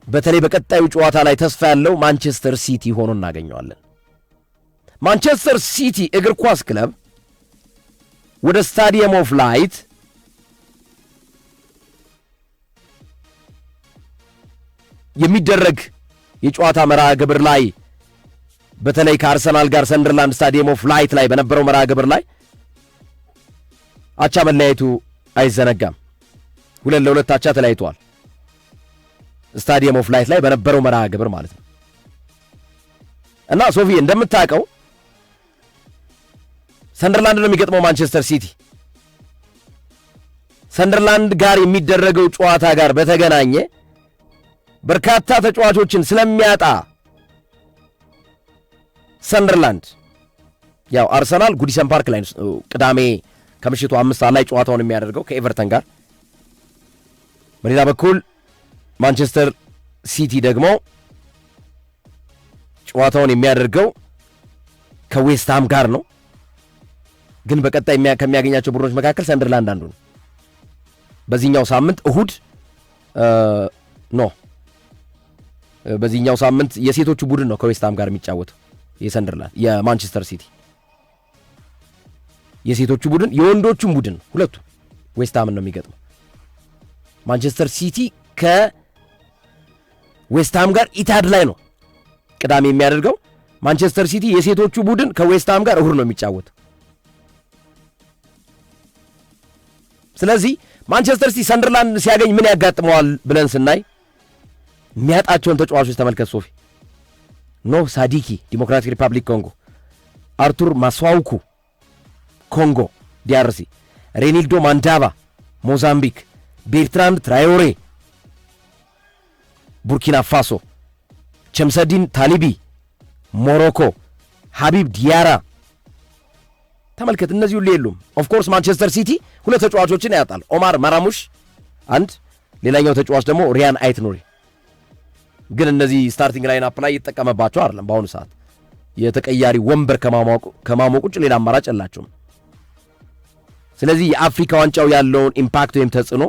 በተለይ በቀጣዩ ጨዋታ ላይ ተስፋ ያለው ማንቸስተር ሲቲ ሆኖ እናገኘዋለን። ማንቸስተር ሲቲ እግር ኳስ ክለብ ወደ ስታዲየም ኦፍ ላይት የሚደረግ የጨዋታ መርሃ ግብር ላይ በተለይ ከአርሰናል ጋር ሰንደርላንድ ስታዲየም ኦፍ ላይት ላይ በነበረው መርሃ ግብር ላይ አቻ መለያየቱ አይዘነጋም። 2-2 አቻ ተለያይተዋል። ስታዲየም ኦፍ ላይት ላይ በነበረው መርሃ ግብር ማለት ነው። እና ሶፊ እንደምታውቀው ሰንደርላንድ ነው የሚገጥመው ማንቸስተር ሲቲ። ሰንደርላንድ ጋር የሚደረገው ጨዋታ ጋር በተገናኘ በርካታ ተጫዋቾችን ስለሚያጣ ሰንደርላንድ ያው አርሰናል ጉዲሰን ፓርክ ላይ ቅዳሜ ከምሽቱ 5 ሰዓት ላይ ጨዋታውን የሚያደርገው ከኤቨርተን ጋር። በሌላ በኩል ማንቸስተር ሲቲ ደግሞ ጨዋታውን የሚያደርገው ከዌስትሃም ጋር ነው። ግን በቀጣይ ከሚያገኛቸው ቡድኖች መካከል ሰንደርላንድ አንዱ ነው። በዚህኛው ሳምንት እሁድ በዚህኛው ሳምንት የሴቶቹ ቡድን ነው ከዌስትሃም ጋር የሚጫወተው የሰንደርላንድ የማንቸስተር ሲቲ የሴቶቹ ቡድን የወንዶቹም ቡድን ሁለቱ ዌስትሃምን ነው የሚገጥመው። ማንቸስተር ሲቲ ከዌስትሃም ጋር ኢታድ ላይ ነው ቅዳሜ የሚያደርገው። ማንቸስተር ሲቲ የሴቶቹ ቡድን ከዌስትሃም ጋር እሁድ ነው የሚጫወተው። ስለዚህ ማንቸስተር ሲቲ ሰንደርላንድ ሲያገኝ ምን ያጋጥመዋል ብለን ስናይ የሚያጣቸውን ተጫዋቾች ተመልከት ሶፊ። ኖህ ሳዲኪ ዲሞክራቲክ ሪፐብሊክ ኮንጎ፣ አርቱር ማስዋውኩ ኮንጎ ዲአርሲ፣ ሬኒልዶ ማንዳባ ሞዛምቢክ፣ ቤርትራንድ ትራዮሬ ቡርኪና ፋሶ፣ ቸምሰዲን ታሊቢ ሞሮኮ፣ ሀቢብ ዲያራ ተመልከት። እነዚህ ሁሉ የሉም። ኦፍኮርስ ማንቸስተር ሲቲ ሁለት ተጫዋቾችን ያጣል። ኦማር ማራሙሽ አንድ፣ ሌላኛው ተጫዋች ደግሞ ሪያን አይት ኑሪ። ግን እነዚህ ስታርቲንግ ላይን አፕ ላይ ይጠቀመባቸው አይደለም። በአሁኑ ሰዓት የተቀያሪ ወንበር ከማሞቅ ውጭ ሌላ አማራጭ የላቸውም። ስለዚህ የአፍሪካ ዋንጫው ያለውን ኢምፓክት ወይም ተጽዕኖ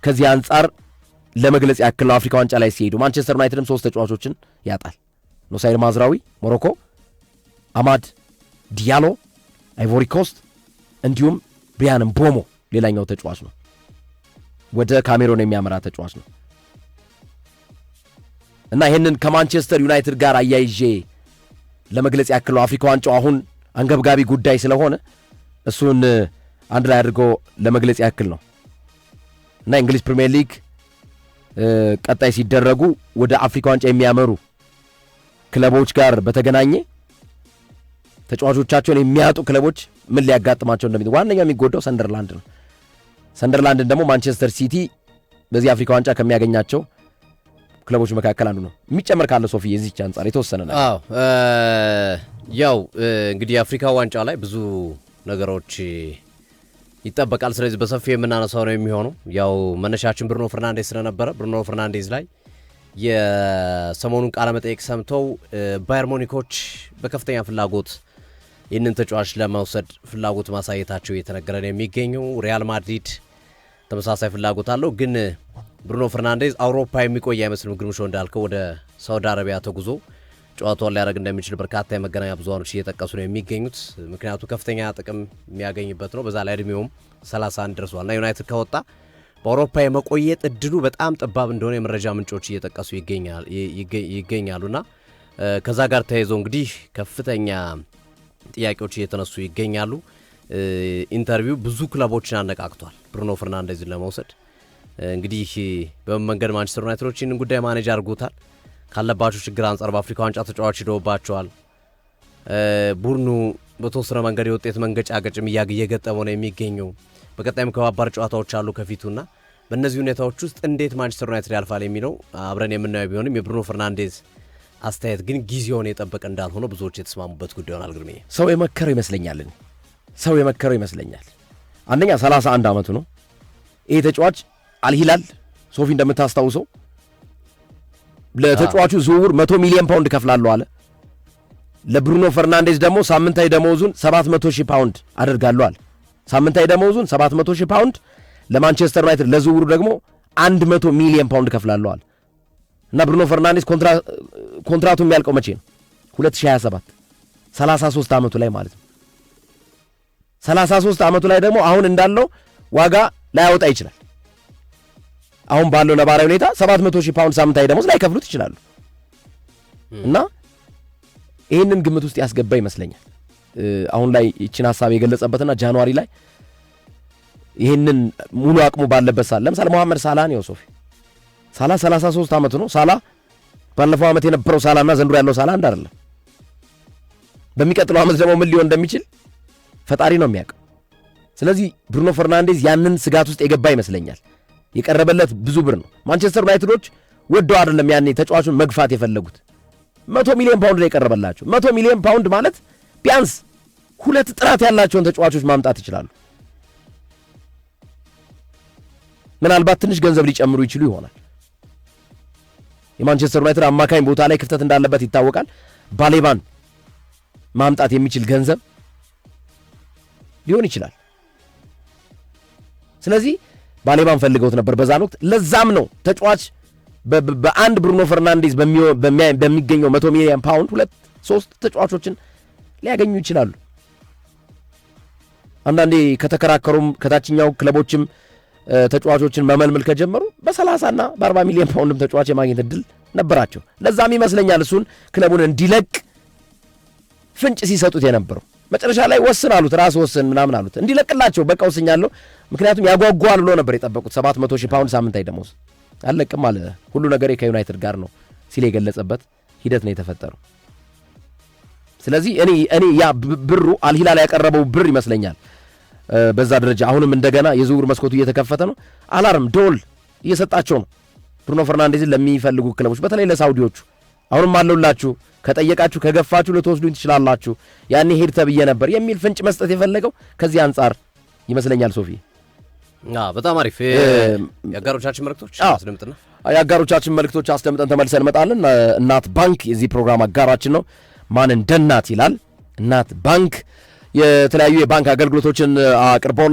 ከዚህ አንጻር ለመግለጽ ያክል ነው። አፍሪካ ዋንጫ ላይ ሲሄዱ ማንቸስተር ዩናይትድም 3 ተጫዋቾችን ያጣል። ኖሳይር ማዝራዊ ሞሮኮ፣ አማድ ዲያሎ አይቮሪ ኮስት፣ እንዲሁም ብሪያን ምቦሞ ሌላኛው ተጫዋች ነው። ወደ ካሜሮን የሚያመራ ተጫዋች ነው እና ይህንን ከማንቸስተር ዩናይትድ ጋር አያይዤ ለመግለጽ ያክል ነው። አፍሪካ ዋንጫው አሁን አንገብጋቢ ጉዳይ ስለሆነ እሱን አንድ ላይ አድርጎ ለመግለጽ ያክል ነው እና እንግሊዝ ፕሪሚየር ሊግ ቀጣይ ሲደረጉ ወደ አፍሪካ ዋንጫ የሚያመሩ ክለቦች ጋር በተገናኘ ተጫዋቾቻቸውን የሚያጡ ክለቦች ምን ሊያጋጥማቸው ዋነኛው የሚጎዳው ሰንደርላንድ ነው። ሰንደርላንድን ደግሞ ማንቸስተር ሲቲ በዚህ አፍሪካ ዋንጫ ከሚያገኛቸው ክለቦች መካከል አንዱ ነው። የሚጨመር ካለ ሶፊ የዚህች አንጻር የተወሰነ ነው። ያው እንግዲህ የአፍሪካ ዋንጫ ላይ ብዙ ነገሮች ይጠበቃል። ስለዚህ በሰፊው የምናነሳው ነው የሚሆነው። ያው መነሻችን ብሩኖ ፈርናንዴዝ ስለነበረ ብሩኖ ፈርናንዴዝ ላይ የሰሞኑን ቃለ መጠይቅ ሰምተው ባየር ሙኒኮች በከፍተኛ ፍላጎት ይህንን ተጫዋች ለመውሰድ ፍላጎት ማሳየታቸው እየተነገረ ነው የሚገኘው። ሪያል ማድሪድ ተመሳሳይ ፍላጎት አለው። ግን ብሩኖ ፈርናንዴዝ አውሮፓ የሚቆይ አይመስልም። ግርምሾ እንዳልከው ወደ ሳውዲ አረቢያ ተጉዞ ጨዋታውን ሊያደርግ እንደሚችል በርካታ የመገናኛ ብዙሃኖች እየጠቀሱ ነው የሚገኙት። ምክንያቱ ከፍተኛ ጥቅም የሚያገኝበት ነው። በዛ ላይ እድሜውም 31 ደርሷል እና ዩናይትድ ከወጣ በአውሮፓ የመቆየት እድሉ በጣም ጠባብ እንደሆነ የመረጃ ምንጮች እየጠቀሱ ይገኛሉና ከዛ ጋር ተያይዞ እንግዲህ ከፍተኛ ጥያቄዎች እየተነሱ ይገኛሉ። ኢንተርቪው ብዙ ክለቦችን አነቃቅቷል ብሩኖ ፈርናንዴዝን ለመውሰድ። እንግዲህ በመንገድ ማንቸስተር ዩናይትዶች ይህንን ጉዳይ ማኔጅ አድርጎታል። ካለባቸው ችግር አንጻር በአፍሪካ ዋንጫ ተጫዋች ሂደውባቸዋል። ቡድኑ በተወሰነ መንገድ የውጤት መንገጫገጭም እየገጠመው ነው የሚገኘው። በቀጣይም ከባባር ጨዋታዎች አሉ ከፊቱና በእነዚህ ሁኔታዎች ውስጥ እንዴት ማንቸስተር ዩናይትድ ያልፋል የሚለው አብረን የምናየው ቢሆንም የብሩኖ ፈርናንዴዝ አስተያየት ግን ጊዜውን የጠበቀ እንዳልሆነ ብዙዎች የተስማሙበት ጉዳይ ሆናል። ግርሜ ሰው የመከረው ይመስለኛል። አንደኛ 31 ዓመቱ ነው ይሄ ተጫዋች። አልሂላል ሶፊ እንደምታስታውሰው ለተጫዋቹ ዝውውር 100 ሚሊዮን ፓውንድ ከፍላለሁ አለ። ለብሩኖ ፈርናንዴዝ ደግሞ ሳምንታዊ ደመወዙን 700,000 ፓውንድ አደርጋለሁ አለ። ሳምንታዊ ደመወዙን 700,000 ፓውንድ፣ ለማንቸስተር ዩናይትድ ለዝውውሩ ደግሞ 100 ሚሊዮን ፓውንድ ከፍላለሁ አለ እና ብሩኖ ፈርናንዴዝ ኮንትራቱ የሚያልቀው መቼ ነው? 2027 33 ዓመቱ ላይ ማለት ነው። 33 ዓመቱ ላይ ደግሞ አሁን እንዳለው ዋጋ ላያወጣ ይችላል። አሁን ባለው ነባራዊ ሁኔታ 700,000 ፓውንድ ሳምንታዊ ደሞዝ ላይ ከፍሉት ይችላሉ እና ይህንን ግምት ውስጥ ያስገባ ይመስለኛል። አሁን ላይ ይችን ሐሳብ የገለጸበትና ጃንዋሪ ላይ ይህንን ሙሉ አቅሙ ባለበት ሳለ ለምሳሌ መሐመድ ሳላህ ነው። ሶፊ ሳላህ 33 ዓመቱ ነው። ሳላህ ባለፈው ዓመት የነበረው ሳላህና ዘንድሮ ያለው ሳላህ አንድ አይደለም። በሚቀጥለው ዓመት ደግሞ ምን ሊሆን እንደሚችል ፈጣሪ ነው የሚያውቀው። ስለዚህ ብሩኖ ፈርናንዴዝ ያንን ስጋት ውስጥ የገባ ይመስለኛል። የቀረበለት ብዙ ብር ነው። ማንቸስተር ዩናይትዶች ወደው አይደለም ያኔ ተጫዋቹን መግፋት የፈለጉት። 100 ሚሊዮን ፓውንድ ነው የቀረበላቸው። 100 ሚሊዮን ፓውንድ ማለት ቢያንስ 2 ጥራት ያላቸውን ተጫዋቾች ማምጣት ይችላሉ። ምናልባት ትንሽ ገንዘብ ሊጨምሩ ይችሉ ይሆናል። የማንቸስተር ዩናይትድ አማካኝ ቦታ ላይ ክፍተት እንዳለበት ይታወቃል። ባሌባን ማምጣት የሚችል ገንዘብ ሊሆን ይችላል። ስለዚህ ባሌባን ፈልገውት ነበር በዛን ወቅት። ለዛም ነው ተጫዋች በአንድ ብሩኖ ፈርናንዴዝ በሚገኘው 100 ሚሊዮን ፓውንድ 2-3 ተጫዋቾችን ሊያገኙ ይችላሉ። አንዳንዴ ከተከራከሩም ከታችኛው ክለቦችም ተጫዋቾችን መመልመል ከጀመሩ በ30 እና በ40 ሚሊዮን ፓውንድም ተጫዋች የማግኘት እድል ነበራቸው። ለዛም ይመስለኛል እሱን ክለቡን እንዲለቅ ፍንጭ ሲሰጡት የነበረው። መጨረሻ ላይ ወስን አሉት፣ ራስ ወስን ምናምን አሉት እንዲለቅላቸው። በቃ ወስኛለሁ፣ ምክንያቱም ያጓጓል ብሎ ነበር የጠበቁት። 700,000 ፓውንድ ሳምንታዊ ደሞዝ አለቅም አለ። ሁሉ ነገር ከዩናይትድ ጋር ነው ሲል የገለጸበት ሂደት ነው የተፈጠረው። ስለዚህ እኔ ያ ብሩ አልሂላል ያቀረበው ብር ይመስለኛል በዛ ደረጃ። አሁንም እንደገና የዝውውር መስኮቱ እየተከፈተ ነው። አላርም ዶል እየሰጣቸው ነው ብሩኖ ፈርናንዴዝን ለሚፈልጉ ክለቦች፣ በተለይ ለሳውዲዎቹ። አሁንም አለውላችሁ፣ ከጠየቃችሁ ከገፋችሁ ልትወስዱኝ ትችላላችሁ፣ ያኔ ሄድ ተብዬ ነበር የሚል ፍንጭ መስጠት የፈለገው ከዚህ አንጻር ይመስለኛል። ሶፊ በጣም አሪፍ የአጋሮቻችን መልእክቶች አስደምጥና የአጋሮቻችን መልእክቶች አስደምጠን ተመልሰን እንመጣለን። እናት ባንክ የዚህ ፕሮግራም አጋራችን ነው። ማን እንደ እናት ይላል። እናት ባንክ የተለያዩ የባንክ አገልግሎቶችን አቅርቦላ